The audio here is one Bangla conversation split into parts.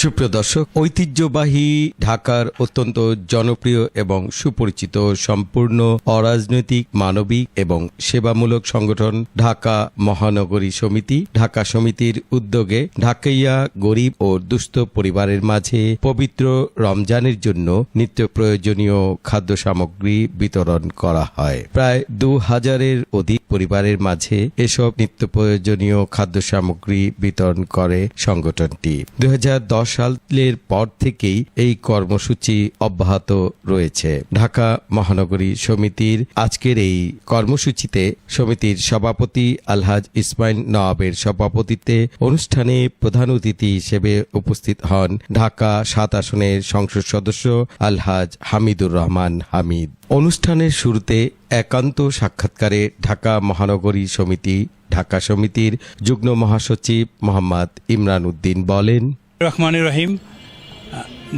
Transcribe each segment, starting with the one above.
সুপ্রিয় দর্শক, ঐতিহ্যবাহী ঢাকার অত্যন্ত জনপ্রিয় এবং সুপরিচিত সম্পূর্ণ অরাজনৈতিক মানবিক এবং সেবামূলক সংগঠন ঢাকা মহানগরী সমিতি, ঢাকা সমিতির উদ্যোগে ঢাকাইয়া গরিব ও দুস্থ পরিবারের মাঝে পবিত্র রমজানের জন্য নিত্য প্রয়োজনীয় খাদ্য সামগ্রী বিতরণ করা হয়। প্রায় ২,০০০-এর অধিক পরিবারের মাঝে এসব নিত্য প্রয়োজনীয় খাদ্য সামগ্রী বিতরণ করে সংগঠনটি। ২০১০ সালের পর থেকেই এই কর্মসূচি অব্যাহত রয়েছে। ঢাকা মহানগরী সমিতির আজকের এই কর্মসূচিতে সমিতির সভাপতি আলহাজ ইসমাইল নওয়াবের সভাপতিত্বে অনুষ্ঠানে প্রধান অতিথি হিসেবে উপস্থিত হন ঢাকা ৭ আসনের সংসদ সদস্য আলহাজ হামিদুর রহমান হামিদ। অনুষ্ঠানের শুরুতে একান্ত সাক্ষাৎকারে ঢাকা মহানগরী সমিতি, ঢাকা সমিতির যুগ্ম মহাসচিব মোহাম্মদ ইমরান উদ্দিন বলেন, রহমানুর রহিম।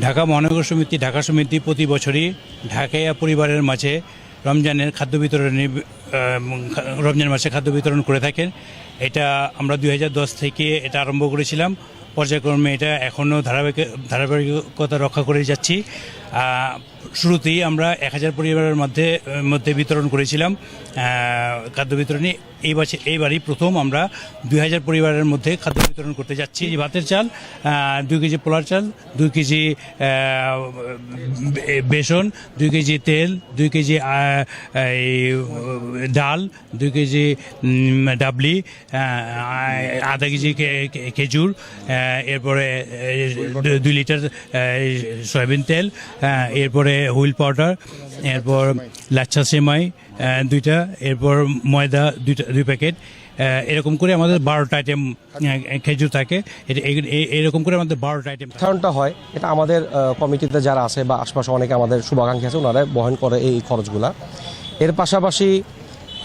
ঢাকা মহানগর সমিতি, ঢাকা সমিতি প্রতি বছরই ঢাকাইয়া পরিবারের মাঝে রমজান মাসে খাদ্য বিতরণ করে থাকেন। এটা আমরা ২০১০ থেকে এটা আরম্ভ করেছিলাম। পর্যায়ক্রমে এটা এখনও ধারাবাহিকতা রক্ষা করে যাচ্ছি। শুরুতেই আমরা ১,০০০ পরিবারের মধ্যে বিতরণ করেছিলাম খাদ্য বিতরণী। এইবারই প্রথম আমরা ২,০০০ পরিবারের মধ্যে খাদ্য বিতরণ করতে যাচ্ছি। ভাতের চাল, ২ কেজি পোলার চাল, ২ কেজি বেসন, ২ কেজি তেল, ২ কেজি ডাল, ২ কেজি ডাবলি, আধা কেজি খেজুর, এরপরে ২ লিটার সয়াবিন তেল, এরপরে হুইল পাউডার, এরপর লাচ্ছা সেমাই ২টা, এরপর ময়দা ২ প্যাকেট। এরকম করে আমাদের ১২টা আইটেম খেজুর থাকে। এরকম করে আমাদের 12টা আইটেম কারণটা হয় এটা আমাদের কমিটিতে যারা আছে বা আশপাশে অনেকে আমাদের শুভাকাঙ্ক্ষী আছে, ওনারা বহন করে এই খরচগুলা। এর পাশাপাশি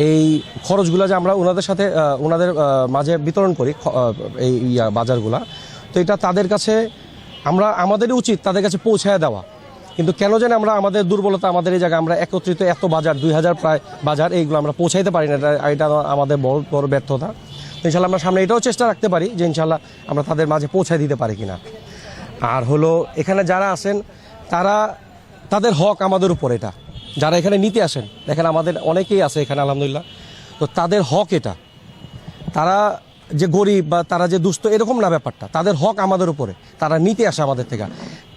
এই খরচগুলা যে আমরা ওনাদের সাথে ওনাদের মাঝে বিতরণ করি এই বাজারগুলা, তো এটা তাদের কাছে আমাদেরই উচিত তাদের কাছে পৌঁছায় দেওয়া। কিন্তু কেন জানি আমরা আমাদের দুর্বলতা, আমাদের এই জায়গায় আমরা একত্রিত এত বাজার ২,০০০ প্রায় বাজার, এইগুলো আমরা পৌঁছাইতে পারি না। এটা আমাদের বড় ব্যর্থতা। ইনশাল্লাহ আমরা সামনে এটাও চেষ্টা রাখতে পারি যে ইনশাল্লাহ আমরা তাদের মাঝে পৌঁছায় দিতে পারি কিনা। আর হলো এখানে যারা আছেন তাদের হক আমাদের উপর। এটা যারা এখানে নিতে আসেন, দেখেন আমাদের অনেকেই আছে এখানে আলহামদুলিল্লাহ, তো তাদের হক এটা। তারা যে গরিব বা তারা যে দুস্থ এরকম না ব্যাপারটা, তাদের হক আমাদের উপরে। তারা নিতে আসে আমাদের থেকে,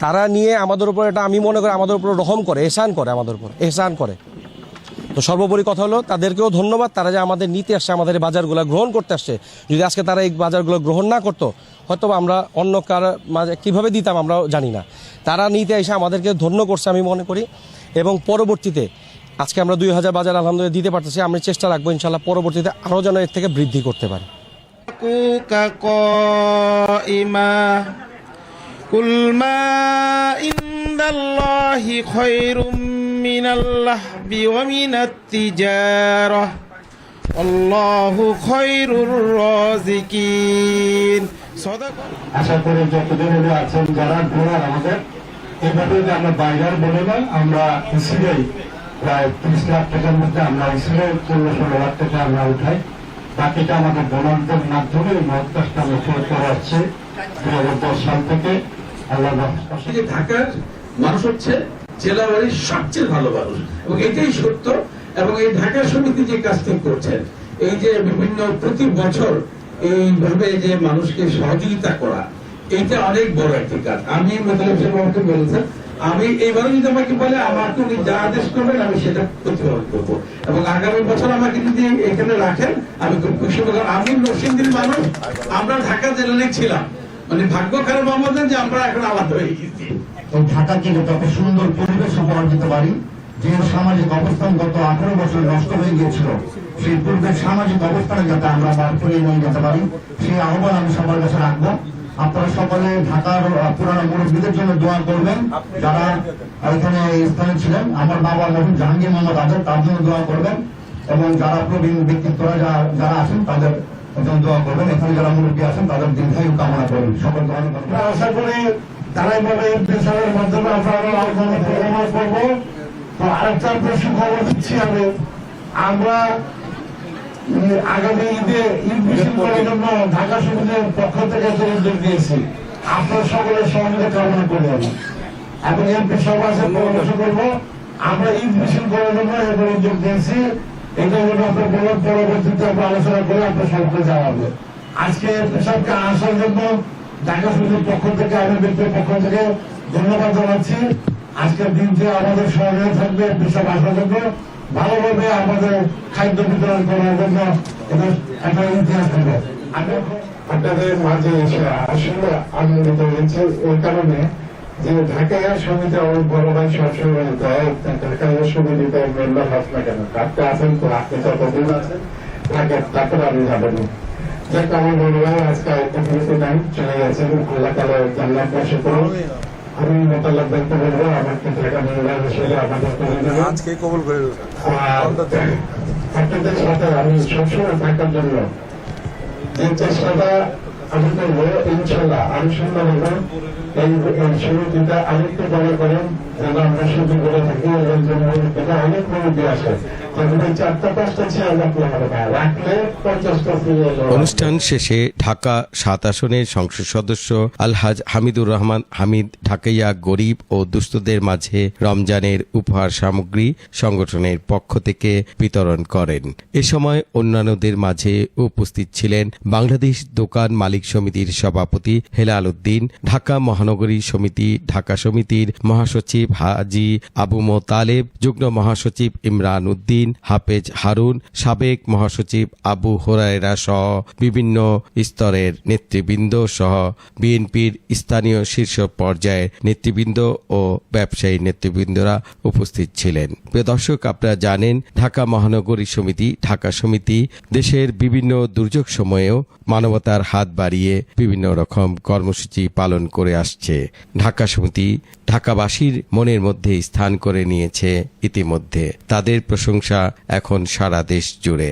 তারা নিয়ে আমাদের উপর, এটা আমি মনে করি আমাদের উপর রহম করে, এহসান করে, আমাদের উপর এহসান করে। তো সর্বোপরি কথা হলো তাদেরকেও ধন্যবাদ, তারা যে আমাদের নিতে আসছে, আমাদের এই বাজারগুলো গ্রহণ করতে আসছে। যদি আজকে তারা এই বাজারগুলো গ্রহণ না করতো, হয়তো আমরা অন্য কার মাঝে কীভাবে দিতাম আমরাও জানি না। তারা নিতে এসে আমাদেরকে ধন্য করছে আমি মনে করি। এবং পরবর্তীতে আজকে আমরা ২,০০০ বাজার আলহামদুলিল্লাহ দিতে পারতেছি। আমি চেষ্টা রাখবো ইনশাল্লাহ পরবর্তীতে আরও যেন এর থেকে বৃদ্ধি করতে পারি। কুল মা ইনদাল্লাহি খায়রুম মিনাল লাহবি ওয়া মিনাত তিজারাহ আল্লাহু খায়রুর রাযিকিন। আশা করি যতদিন আছেন যারা ঘোরার আমাদের এভাবে আমরা বাজার বলে না, আমরা ইসিলেই প্রায় ৩০ লাখ টাকার মধ্যে আমরা ইসিলে ১৬ লাখ টাকা আমরা উঠাই। বাকিটা আমাদের ডোনারদের মাধ্যমে মহাকাশটা আমরা করে আসছে ২০১০ সাল থেকে। ঢাকার মানুষ হচ্ছে জেলা বাড়ির সবচেয়ে ভালো মানুষ, এবং এটাই সত্য। এবং এই ঢাকা সমিতি যে কাজটা করছেন, এই যে বিভিন্ন প্রতি বছর এইভাবে যে মানুষকে সহযোগিতা করা, এইটা অনেক বড় একটি কাজ। আমি মোতালেব সাহেব আমাকে বলেছেন, আমি এইবারে যদি আমাকে বলে আমাকে উনি যা আদেশ করবেন আমি সেটা প্রতিপালন করবো। এবং আগামী বছর আমাকে যদি এখানে রাখেন আমি খুব খুশি হবো। আমি নরসিংদীর মানুষ, আমরা ঢাকা জেলায় ছিলাম, মানে ভাগ্য খারাপ আমাদের যে আমরা এখন আলাদা হয়ে গেছি। ঢাকাকে যত সুন্দর পরিবেশ উপহার দিতে পারি, যে সামাজিক অবস্থান গত ১৮ বছর নষ্ট হয়ে গিয়েছিল, সেই পূর্বের সামাজিক অবস্থানে যাতে আমরা বার করে নিয়ে যেতে পারি, সেই আহ্বান আমি সবার কাছে রাখবো। আপনারা সকলে ঢাকার পুরানো মুরব্বীদের জন্য দোয়া করবেন, যারা এখানে স্থানে ছিলেন। আমার বাবা মহিম জাহাঙ্গীর মোহাম্মদ আজাদ, তার জন্য দোয়া করবেন। এবং যারা প্রবীণ ব্যক্তিত্বরা যারা আছেন তাদের জন্য দোয়া করবেন। এখানে যারা মুরব্বী আছেন তাদের দীর্ঘায়ু কামনা করবেন। সকলকে অনেক আশা করি তারা এইভাবে বিশালের মাধ্যমে আমরা করবো। তো আরেকটা বেশি খবর দিচ্ছি আমরা আগামী ঈদে ঈদ মিছিল করার জন্য ঢাকা সমিতির পক্ষ থেকে উদ্যোগ দিয়েছি। আপনার সকলের সহযোগিতা কামনা করি আমি। এবং এমপি সভা আছে পরামর্শ করবো, আমরা ঈদ মিছিল করার জন্য এবার উদ্যোগ দিয়েছি। এটা জন্য আপনার বলার পরবর্তীতে আমরা আলোচনা করে আপনার সকলকে জানাবো। আজকে এমপি সাহেবকে আসার জন্য ঢাকা সমিতির পক্ষ থেকে, আমি ব্যক্তির পক্ষ থেকে ধন্যবাদ জানাচ্ছি। আজকের দিনটি আমাদের সহযোগিতা থাকবে এমপি সাহেব আসার জন্য, ভালোভাবে আমাদের খাদ্য বিতরণ করার জন্য এটা একটা ইতিহাস থাকবে। আপনাদের মাঝে এসে আসলে আনন্দিত হয়েছে ওই কারণে যে ঢাকা সমিতি আমার বড় ভাই সবসময় দেয়, ঢাকা সমিতিতে মেম্বার হাস না কেন, আপনি আছেন তো, আপনি যতদিন আছেন থাকেন, তারপরে আমি যাবেন। দেখ আমার বড় ভাই আজকে আরেকটা নাই চলে গেছেন, আল্লাহ তালা জান্নাত বাসী করুন। আমি মোতাল্লাক ব্যক্ত করবো আমাকে ঢাকা মেম্বার হিসেবে আমাদের আজকে কবুল করে আপনাদের সাথে আমি সবসময় থাকার জন্য যে চেষ্টাটা আমি করবো, ইনশাল্লাহ আমি সুন্দর হবো। এই সমিতিটা আরেকটু বড় করেন যেন আমরা শুধু করে থাকি, এর জন্য অনেক মুরব্বী আসে, যখন এই 4-5টা চেয়ার রাখলে হবে না, রাখলে 50টা অনুষ্ঠান শেষে ঢাকা 7 আসনের সংসদ সদস্য আলহাজ হামিদুর রহমান হামিদ ঢাকাইয়া গরিব ও দুস্থদের মাঝে রমজানের উপহার সামগ্রী সংগঠনের পক্ষ থেকে বিতরণ করেন। এ সময় অন্যান্যদের মাঝে উপস্থিত ছিলেন বাংলাদেশ দোকান মালিক সমিতির সভাপতি হেলাল উদ্দিন, ঢাকা মহানগরী সমিতি ঢাকা সমিতির মহাসচিব হাজি আবু মোতালেব, যুগ্ম মহাসচিব ইমরান উদ্দিন, হাফেজ হারুন, সাবেক মহাসচিব আবু হুরায়রা সহ বিভিন্ন স্তরের নেতৃবৃন্দ সহ বিএনপির স্থানীয় শীর্ষ পর্যায়ের নেতৃবৃন্দ ও ব্যবসায়ী নেতৃবৃন্দরা উপস্থিত ছিলেন। প্রিয় দর্শক, আপনারা জানেন ঢাকা মহানগরী সমিতি ঢাকা সমিতি দেশের বিভিন্ন দুর্যোগ সময়েও মানবতার হাত বাড়িয়ে বিভিন্ন রকম কর্মসূচি পালন করে আসছে। ঢাকা সমিতি ঢাকাবাসীর মনের মধ্যে স্থান করে নিয়েছে ইতিমধ্যে। তাদের প্রশংসা এখন সারা দেশ জুড়ে।